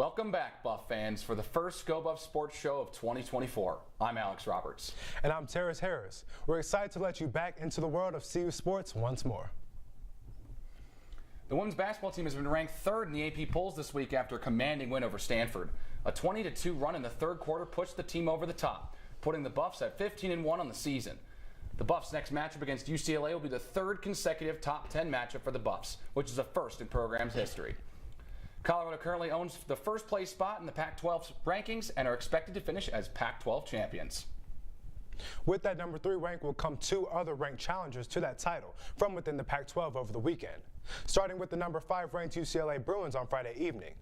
Welcome back, Buff fans, for the first Go Buff Sports Show of 2024. I'm Alex Roberts. And I'm Terrace Harris. We're excited to let you back into the world of CU sports once more. The women's basketball team has been ranked third in the AP polls this week after a commanding win over Stanford. A 20-2 run in the third quarter pushed the team over the top, putting the Buffs at 15-1 on the season. The Buffs' next matchup against UCLA will be the third consecutive top 10 matchup for the Buffs, which is a first in program's history. Colorado currently owns the first place spot in the Pac-12 rankings and are expected to finish as Pac-12 champions. With that number 3 rank will come 2 other ranked challengers to that title from within the Pac-12 over the weekend, starting with the number 5 ranked UCLA Bruins on Friday evening.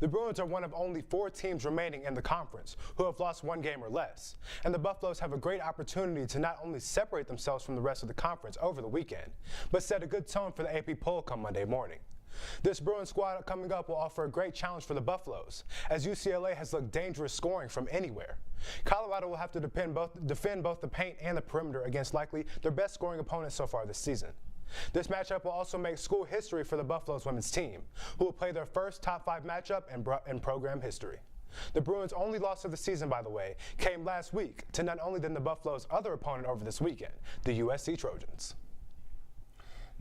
The Bruins are one of only 4 teams remaining in the conference who have lost 1 game or less, and the Buffaloes have a great opportunity to not only separate themselves from the rest of the conference over the weekend, but set a good tone for the AP poll come Monday morning. This Bruins squad coming up will offer a great challenge for the Buffaloes, as UCLA has looked dangerous scoring from anywhere. Colorado will have to defend both the paint and the perimeter against likely their best scoring opponent so far this season. This matchup will also make school history for the Buffaloes women's team, who will play their first top 5 matchup in program history. The Bruins' only loss of the season, by the way, came last week to none other than the Buffaloes' other opponent over this weekend, the USC Trojans.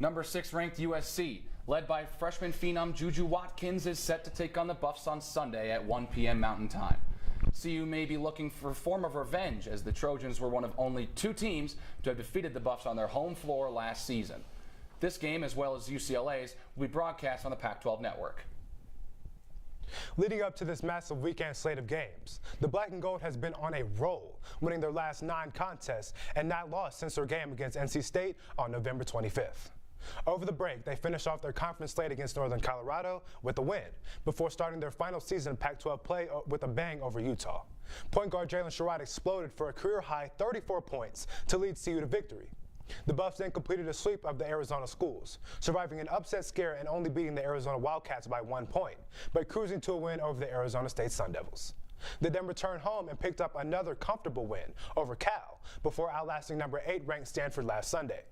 Number 6 ranked USC, led by freshman phenom Juju Watkins, is set to take on the Buffs on Sunday at 1 p.m. Mountain Time. CU may be looking for a form of revenge, as the Trojans were one of only 2 teams to have defeated the Buffs on their home floor last season. This game, as well as UCLA's, will be broadcast on the Pac-12 network. Leading up to this massive weekend slate of games, the Black and Gold has been on a roll, winning their last 9 contests and not lost since their game against NC State on November 25th. Over the break, they finished off their conference slate against Northern Colorado with a win before starting their final season Pac-12 play with a bang over Utah. Point guard Jalen Sherrod exploded for a career-high 34 points to lead CU to victory. The Buffs then completed a sweep of the Arizona schools, surviving an upset scare and only beating the Arizona Wildcats by 1 point, but cruising to a win over the Arizona State Sun Devils. They then returned home and picked up another comfortable win over Cal before outlasting number 8 ranked Stanford last Sunday.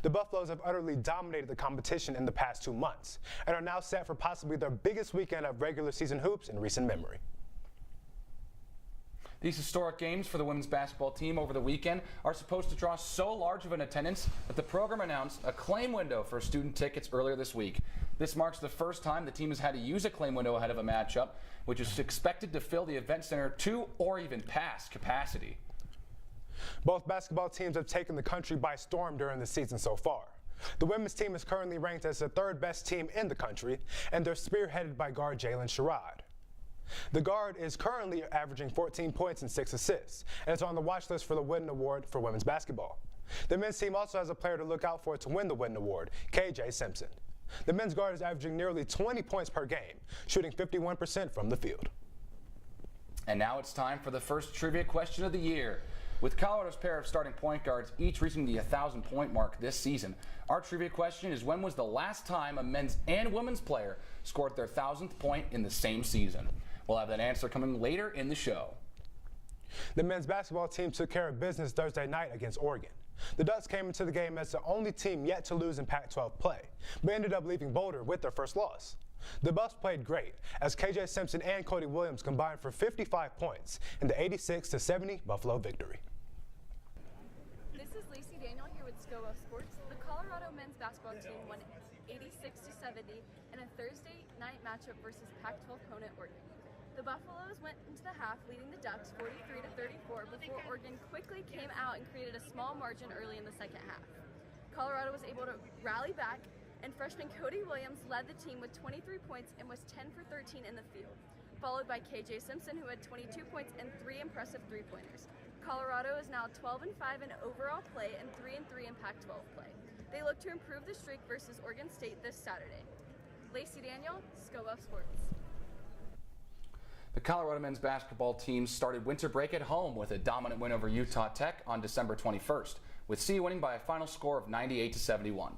The Buffaloes have utterly dominated the competition in the past 2 months and are now set for possibly their biggest weekend of regular season hoops in recent memory. These historic games for the women's basketball team over the weekend are supposed to draw so large of an attendance that the program announced a claim window for student tickets earlier this week. This marks the first time the team has had to use a claim window ahead of a matchup, which is expected to fill the event center to or even past capacity. Both basketball teams have taken the country by storm during the season so far. The women's team is currently ranked as the 3rd best team in the country, and they're spearheaded by guard Jalen Sherrod. The guard is currently averaging 14 points and 6 assists, and is on the watch list for the Wooden Award for women's basketball. The men's team also has a player to look out for to win the Wooden Award, KJ Simpson. The men's guard is averaging nearly 20 points per game, shooting 51% from the field. And now it's time for the first trivia question of the year. With Colorado's pair of starting point guards each reaching the 1,000-point mark this season, our trivia question is, when was the last time a men's and women's player scored their 1,000th point in the same season? We'll have that answer coming later in the show. The men's basketball team took care of business Thursday night against Oregon. The Ducks came into the game as the only team yet to lose in Pac-12 play, but ended up leaving Boulder with their first loss. The Buffs played great, as KJ Simpson and Cody Williams combined for 55 points in the 86-70 Buffalo victory. This is Lacey Daniel here with Go Buff Sports. The Colorado men's basketball team won 86-70 in a Thursday night matchup versus Pac-12 opponent Oregon. The Buffaloes went into the half leading the Ducks 43-34 before Oregon quickly came out and created a small margin early in the second half. Colorado was able to rally back, and freshman Cody Williams led the team with 23 points and was 10 for 13 in the field, followed by KJ Simpson, who had 22 points and 3 impressive three-pointers. Colorado is now 12-5 in overall play and 3-3 in Pac-12 play. They look to improve the streak versus Oregon State this Saturday. Lacey Daniel, Go Buff Sports. The Colorado men's basketball team started winter break at home with a dominant win over Utah Tech on December 21st, with CU winning by a final score of 98-71.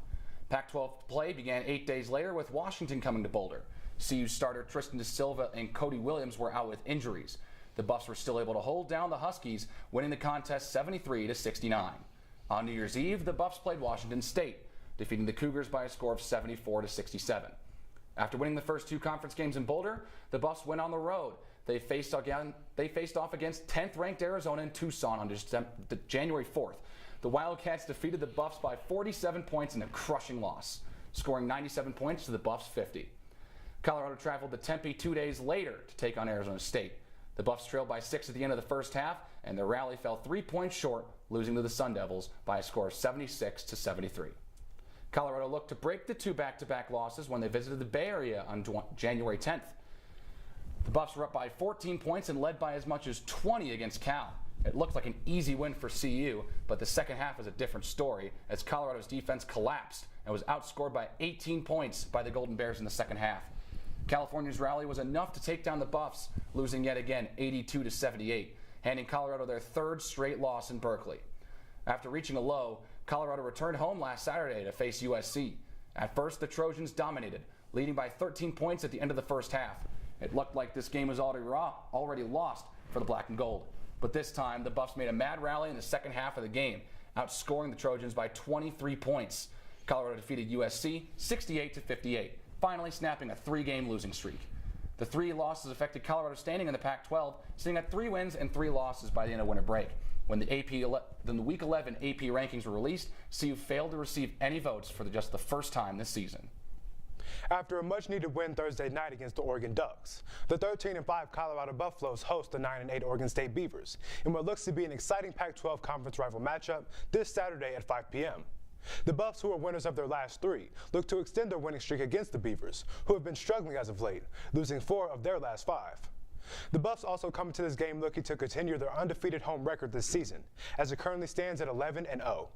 Pac-12 play began 8 days later with Washington coming to Boulder. CU starter Tristan Da Silva and Cody Williams were out with injuries. The Buffs were still able to hold down the Huskies, winning the contest 73-69. On New Year's Eve, the Buffs played Washington State, defeating the Cougars by a score of 74-67. After winning the first 2 conference games in Boulder, the Buffs went on the road. They faced off against 10th ranked Arizona in Tucson on January 4th. The Wildcats defeated the Buffs by 47 points in a crushing loss, scoring 97 points to the Buffs' 50. Colorado traveled to Tempe 2 days later to take on Arizona State. The Buffs trailed by 6 at the end of the first half, and their rally fell 3 points short, losing to the Sun Devils by a score of 76-73. Colorado looked to break the 2 back-to-back losses when they visited the Bay Area on January 10th. The Buffs were up by 14 points and led by as much as 20 against Cal. It looked like an easy win for CU, but the second half was a different story as Colorado's defense collapsed and was outscored by 18 points by the Golden Bears in the second half. California's rally was enough to take down the Buffs, losing yet again 82-78, handing Colorado their 3rd straight loss in Berkeley. After reaching a low, Colorado returned home last Saturday to face USC. At first, the Trojans dominated, leading by 13 points at the end of the first half. It looked like this game was already lost for the Black and Gold. But this time, the Buffs made a mad rally in the second half of the game, outscoring the Trojans by 23 points. Colorado defeated USC 68-58, finally snapping a 3-game losing streak. The 3 losses affected Colorado's standing in the Pac-12, sitting at 3 wins and 3 losses by the end of winter break. When the Week 11 AP rankings were released, CU failed to receive any votes for just the first time this season. After a much-needed win Thursday night against the Oregon Ducks, the 13-5 Colorado Buffaloes host the 9-8 Oregon State Beavers in what looks to be an exciting Pac-12 conference rival matchup this Saturday at 5 p.m. The Buffs, who are winners of their last 3, look to extend their winning streak against the Beavers, who have been struggling as of late, losing 4 of their last 5. The Buffs also come into this game looking to continue their undefeated home record this season, as it currently stands at 11-0.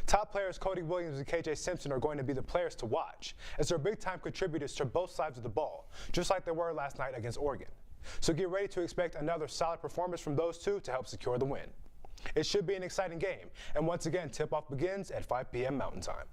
Top players Cody Williams and KJ Simpson are going to be the players to watch, as they're big-time contributors to both sides of the ball, just like they were last night against Oregon. So get ready to expect another solid performance from those 2 to help secure the win. It should be an exciting game, and once again, tip-off begins at 5 p.m. Mountain Time.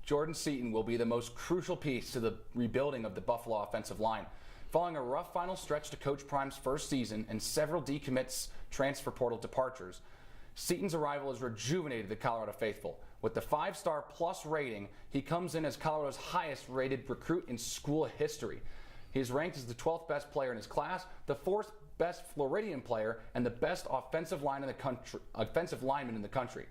Jordan Seaton will be the most crucial piece to the rebuilding of the Buffalo offensive line. Following a rough final stretch to Coach Prime's first season and several decommits transfer portal departures, Seaton's arrival has rejuvenated the Colorado faithful. With the 5-star plus rating, he comes in as Colorado's highest rated recruit in school history. He is ranked as the 12th best player in his class, the 4th best Floridian player, and the best offensive lineman in the country.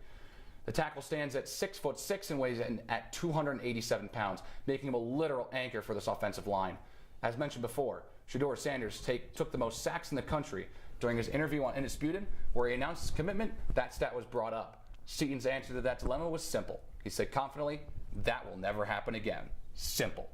The tackle stands at 6'6" and weighs in at 287 pounds, making him a literal anchor for this offensive line. As mentioned before, Shedeur Sanders took the most sacks in the country. During his interview on Indisputed, where he announced his commitment, that stat was brought up. Seaton's answer to that dilemma was simple. He said confidently, "That will never happen again." Simple.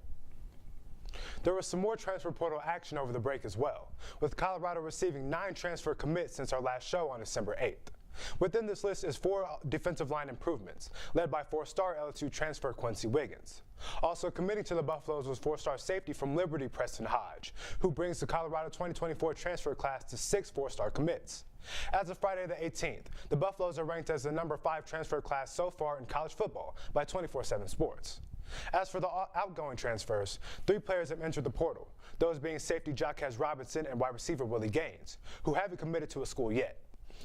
There was some more transfer portal action over the break as well, with Colorado receiving 9 transfer commits since our last show on December 8th. Within this list is 4 defensive line improvements, led by 4-star LSU transfer Quincy Wiggins. Also committing to the Buffaloes was 4-star safety from Liberty Preston Hodge, who brings the Colorado 2024 transfer class to 6 4-star commits. As of Friday the 18th, the Buffaloes are ranked as the number 5 transfer class so far in college football by 24/7 Sports. As for the outgoing transfers, 3 players have entered the portal, those being safety Jaquez Robinson and wide receiver Willie Gaines, who haven't committed to a school yet.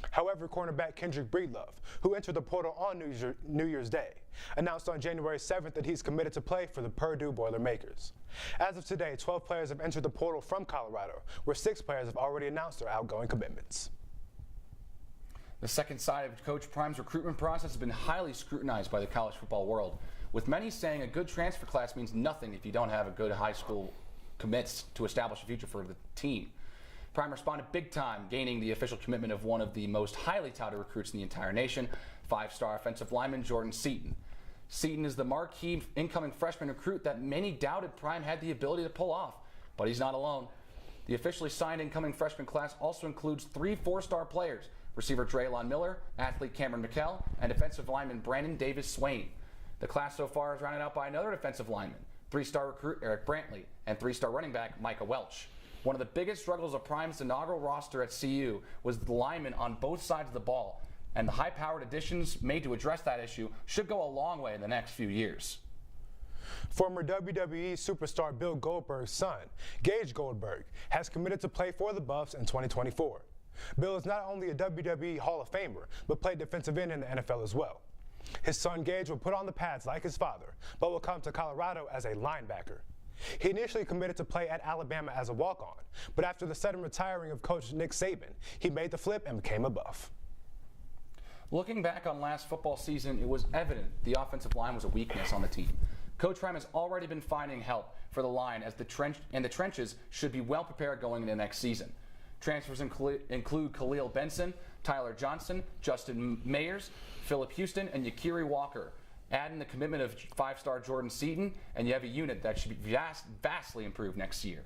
However, cornerback Kendrick Breedlove, who entered the portal on New Year's Day, announced on January 7th that he's committed to play for the Purdue Boilermakers. As of today, 12 players have entered the portal from Colorado, where 6 players have already announced their outgoing commitments. The second side of Coach Prime's recruitment process has been highly scrutinized by the college football world, with many saying a good transfer class means nothing if you don't have a good high school commits to establish a future for the team. Prime responded big time, gaining the official commitment of one of the most highly touted recruits in the entire nation, 5-star offensive lineman Jordan Seaton. Seaton is the marquee incoming freshman recruit that many doubted Prime had the ability to pull off, but he's not alone. The officially signed incoming freshman class also includes 3 4-star players, receiver Draylon Miller, athlete Cameron McKell, and defensive lineman Brandon Davis Swain. The class so far is rounded out by another defensive lineman, 3-star recruit Eric Brantley, and 3-star running back Micah Welch. One of the biggest struggles of Prime's inaugural roster at CU was the linemen on both sides of the ball, and the high-powered additions made to address that issue should go a long way in the next few years. Former WWE superstar Bill Goldberg's son, Gage Goldberg, has committed to play for the Buffs in 2024. Bill is not only a WWE Hall of Famer, but played defensive end in the NFL as well. His son Gage will put on the pads like his father, but will come to Colorado as a linebacker. He initially committed to play at Alabama as a walk-on, but after the sudden retiring of coach Nick Saban, he made the flip and became a Buff. Looking back on last football season, it was evident the offensive line was a weakness on the team. Coach Prime has already been finding help for the line as the trenches should be well prepared going into next season. Transfers include Khalil Benson, Tyler Johnson, Justin Mayers, Philip Houston, and Yakiri Walker. Add in the commitment of 5-star Jordan Seaton, and you have a unit that should be vastly improved next year.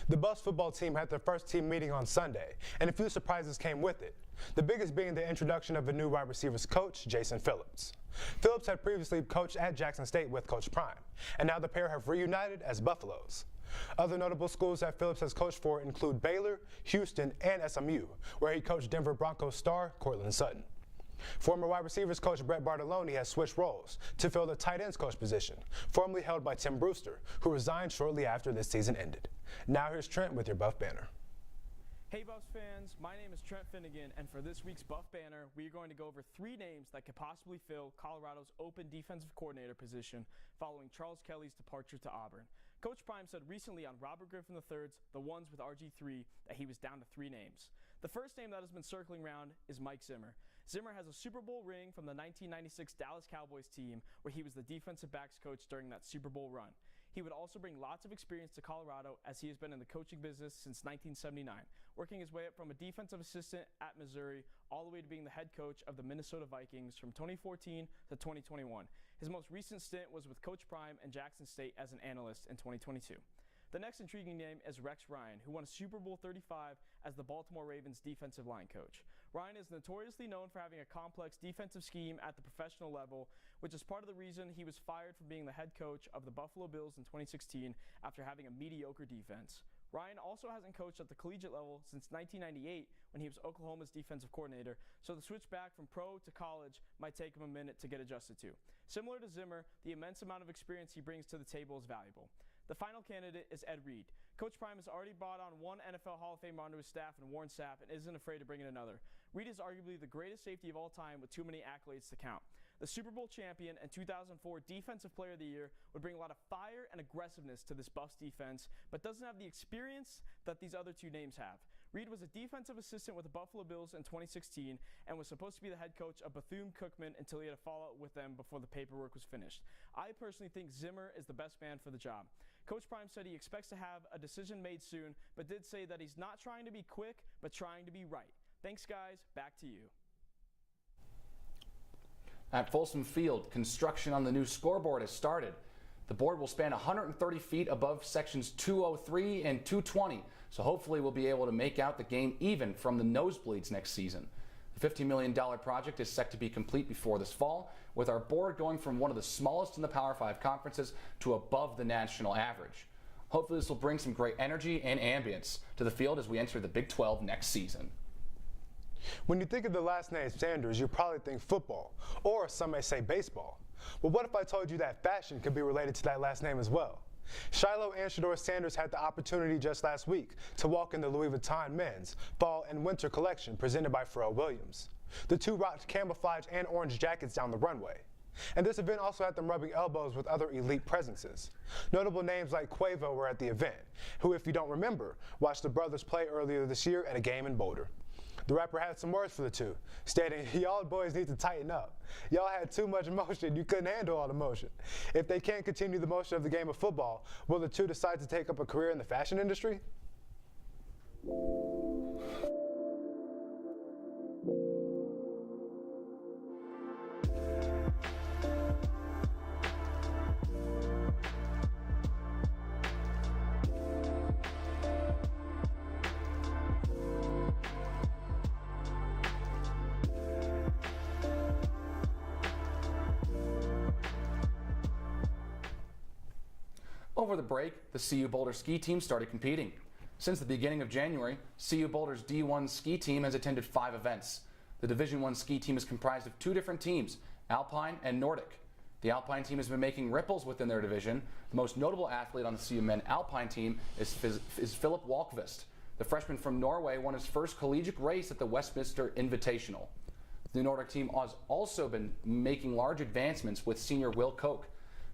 The Buffs football team had their first team meeting on Sunday, and a few surprises came with it. The biggest being the introduction of a new wide receivers coach, Jason Phillips. Phillips had previously coached at Jackson State with Coach Prime, and now the pair have reunited as Buffaloes. Other notable schools that Phillips has coached for include Baylor, Houston, and SMU, where he coached Denver Broncos star Cortland Sutton. Former wide receivers coach Brett Bartoloni has switched roles to fill the tight ends coach position, formerly held by Tim Brewster, who resigned shortly after this season ended. Now here's Trent with your Buff Banner. Hey Buffs fans, my name is Trent Finnegan, and for this week's Buff Banner, we are going to go over 3 names that could possibly fill Colorado's open defensive coordinator position following Charles Kelly's departure to Auburn. Coach Prime said recently on Robert Griffin III's The Ones with RG3 that he was down to 3 names. The first name that has been circling around is Mike Zimmer. Zimmer has a Super Bowl ring from the 1996 Dallas Cowboys team where he was the defensive backs coach during that Super Bowl run. He would also bring lots of experience to Colorado as he has been in the coaching business since 1979, working his way up from a defensive assistant at Missouri all the way to being the head coach of the Minnesota Vikings from 2014 to 2021. His most recent stint was with Coach Prime and Jackson State as an analyst in 2022. The next intriguing name is Rex Ryan, who won Super Bowl 35 as the Baltimore Ravens defensive line coach. Ryan is notoriously known for having a complex defensive scheme at the professional level, which is part of the reason he was fired from being the head coach of the Buffalo Bills in 2016 after having a mediocre defense. Ryan also hasn't coached at the collegiate level since 1998 when he was Oklahoma's defensive coordinator, so the switch back from pro to college might take him a minute to get adjusted to. Similar to Zimmer, the immense amount of experience he brings to the table is valuable. The final candidate is Ed Reed. Coach Prime has already brought on one NFL Hall of Famer onto his staff in Warren Sapp and isn't afraid to bring in another. Reed is arguably the greatest safety of all time with too many accolades to count. The Super Bowl champion and 2004 Defensive Player of the Year would bring a lot of fire and aggressiveness to this Buffs defense, but doesn't have the experience that these other 2 names have. Reed was a defensive assistant with the Buffalo Bills in 2016 and was supposed to be the head coach of Bethune-Cookman until he had a fallout with them before the paperwork was finished. I personally think Zimmer is the best man for the job. Coach Prime said he expects to have a decision made soon, but did say that he's not trying to be quick, but trying to be right. Thanks, guys. Back to you. At Folsom Field, construction on the new scoreboard has started. The board will span 130 feet above sections 203 and 220, so hopefully we'll be able to make out the game even from the nosebleeds next season. The $50 million project is set to be complete before this fall, with our board going from one of the smallest in the Power 5 conferences to above the national average. Hopefully this will bring some great energy and ambience to the field as we enter the Big 12 next season. When you think of the last name Sanders, you probably think football, or some may say baseball. But what if I told you that fashion could be related to that last name as well? Shiloh and Shador Sanders had the opportunity just last week to walk in the Louis Vuitton men's fall and winter collection presented by Pharrell Williams. The 2 rocked camouflage and orange jackets down the runway. And this event also had them rubbing elbows with other elite presences. Notable names like Quavo were at the event, who, if you don't remember, watched the brothers play earlier this year at a game in Boulder. The rapper had some words for the 2, stating, "Y'all boys need to tighten up. Y'all had too much emotion. You couldn't handle all the motion. If they can't continue the motion of the game of football, will the 2 decide to take up a career in the fashion industry?" Over the break, the CU Boulder ski team started competing. Since the beginning of January, CU Boulder's D1 ski team has attended 5 events. The Division I ski team is comprised of 2 different teams, Alpine and Nordic. The Alpine team has been making ripples within their division. The most notable athlete on the CU men Alpine team is Philip Walkvist. The freshman from Norway won his first collegiate race at the Westminster Invitational. The Nordic team has also been making large advancements with senior Will Koch.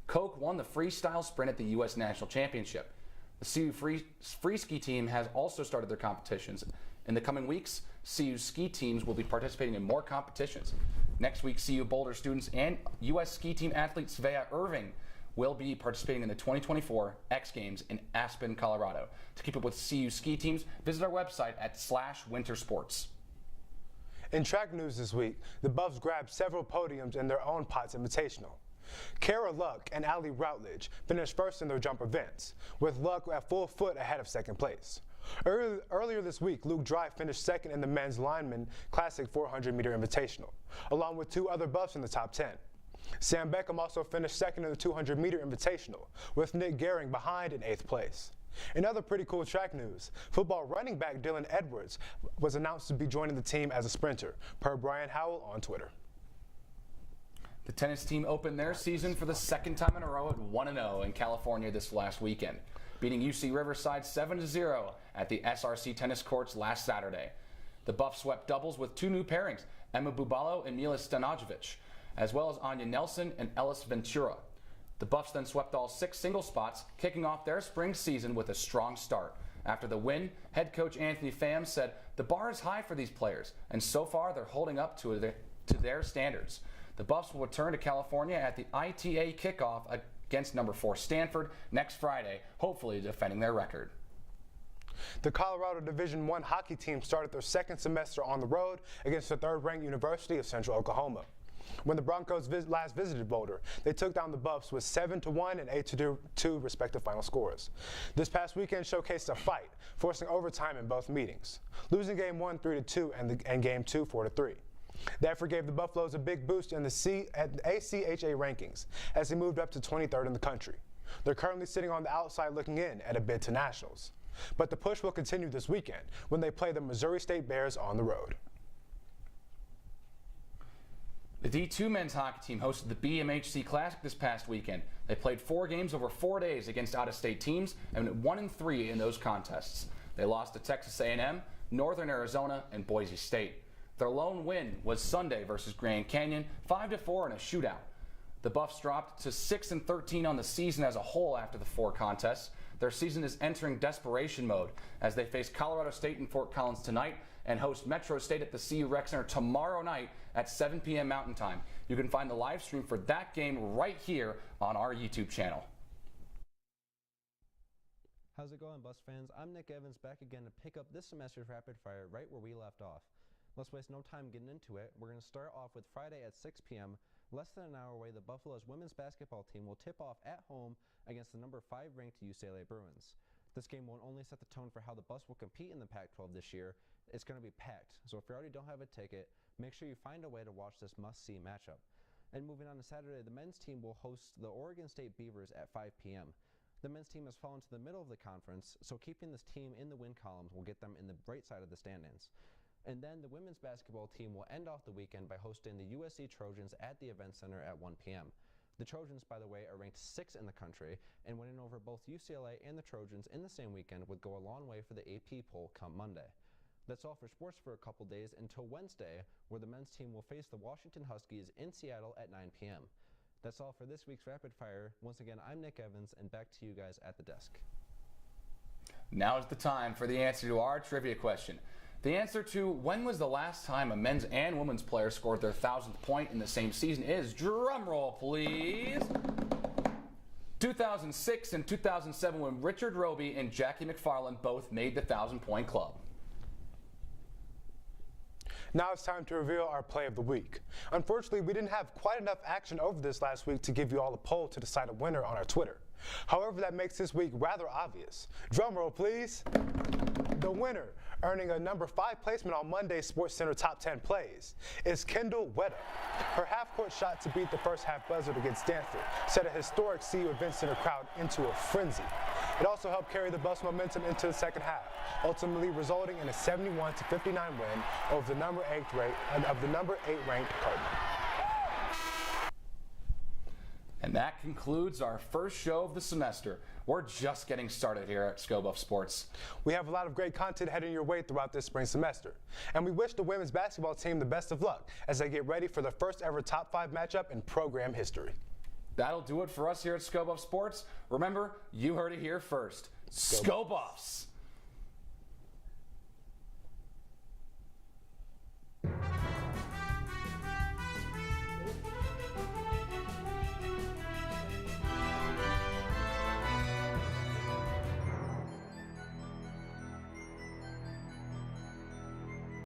Koch won the freestyle sprint at the U.S. National Championship. The CU free ski team has also started their competitions. In the coming weeks, CU ski teams will be participating in more competitions. Next week, CU Boulder students and U.S. ski team athlete Svea Irving will be participating in the 2024 X Games in Aspen, Colorado. To keep up with CU ski teams, visit our website at /wintersports. In track news this week, the Buffs grabbed several podiums in their own Potts Invitational. Kara Luck and Ali Routledge finished first in their jump events, with Luck at full foot ahead of second place. Earlier this week, Luke Dry finished second in the men's lineman classic 400-meter invitational, along with 2 other Buffs in the top 10. Sam Beckham also finished second in the 200-meter invitational, with Nick Gehring behind in 8th place. In other pretty cool track news, football running back Dylan Edwards was announced to be joining the team as a sprinter, per Brian Howell on Twitter. The tennis team opened their season for the 2nd time in a row at 1-0 in California this last weekend, beating UC Riverside 7-0 at the SRC tennis courts last Saturday. The Buffs swept doubles with 2 new pairings, Emma Bubalo and Mila Stanojevic, as well as Anya Nelson and Ellis Ventura. The Buffs then swept all 6 single spots, kicking off their spring season with a strong start. After the win, head coach Anthony Pham said, "The bar is high for these players, and so far they're holding up to their standards." The Buffs will return to California at the ITA kickoff against number 4 Stanford next Friday, hopefully defending their record. The Colorado Division I hockey team started their 2nd semester on the road against the 3rd-ranked University of Central Oklahoma. When the Broncos last visited Boulder, they took down the Buffs with 7-1 and 8-2 respective final scores. This past weekend showcased a fight, forcing overtime in both meetings, losing Game 1 3-2 and Game 2 4-3. The effort gave the Buffaloes a big boost in the ACHA rankings as they moved up to 23rd in the country. They're currently sitting on the outside looking in at a bid to nationals. But the push will continue this weekend when they play the Missouri State Bears on the road. The D2 men's hockey team hosted the BMHC Classic this past weekend. They played 4 games over 4 days against out-of-state teams and went 1-3 in those contests. They lost to Texas A&M, Northern Arizona, and Boise State. Their lone win was Sunday versus Grand Canyon, 5-4 in a shootout. The Buffs dropped to 6-13 on the season as a whole after the 4 contests. Their season is entering desperation mode as they face Colorado State in Fort Collins tonight and host Metro State at the CU Rec Center tomorrow night at 7 p.m. Mountain Time. You can find the live stream for that game right here on our YouTube channel. How's it going, Buffs fans? I'm Nick Evans, back again to pick up this semester's Rapid Fire right where we left off. Let's waste no time getting into it. We're going to start off with Friday at 6 p.m. Less than an hour away, the Buffaloes women's basketball team will tip off at home against the number 5 ranked UCLA Bruins. This game won't only set the tone for how the Buffs will compete in the Pac-12 this year, it's going to be packed. So if you already don't have a ticket, make sure you find a way to watch this must-see matchup. And moving on to Saturday, the men's team will host the Oregon State Beavers at 5 p.m. The men's team has fallen to the middle of the conference, so keeping this team in the win columns will get them in the right side of the standings. And then the women's basketball team will end off the weekend by hosting the USC Trojans at the Event Center at 1 p.m. The Trojans, by the way, are ranked 6th in the country, and winning over both UCLA and the Trojans in the same weekend would go a long way for the AP poll come Monday. That's all for sports for a couple days until Wednesday, where the men's team will face the Washington Huskies in Seattle at 9 p.m. That's all for this week's Rapid Fire. Once again, I'm Nick Evans, and back to you guys at the desk. Now is the time for the answer to our trivia question. The answer to when was the last time a men's and women's player scored their 1,000th point in the same season is, drumroll please, 2006 and 2007 when Richard Roby and Jackie McFarland both made the 1,000-point club. Now it's time to reveal our play of the week. Unfortunately, we didn't have quite enough action over this last week to give you all a poll to decide a winner on our Twitter. However, that makes this week rather obvious. Drumroll, please. The winner, earning a number 5 placement on Monday's SportsCenter Top 10 Plays, is Kendall Weta. Her half-court shot to beat the first half buzzer against Stanford set a historic CU Event Center crowd into a frenzy. It also helped carry the Buffs' momentum into the second half, ultimately resulting in a 71-59 win over the number 8 ranked Cardinal. And that concludes our first show of the semester. We're just getting started here at ScoBuff Sports. We have a lot of great content heading your way throughout this spring semester. And we wish the women's basketball team the best of luck as they get ready for the first ever top 5 matchup in program history. That'll do it for us here at ScoBuff Sports. Remember, you heard it here first. ScoBuffs!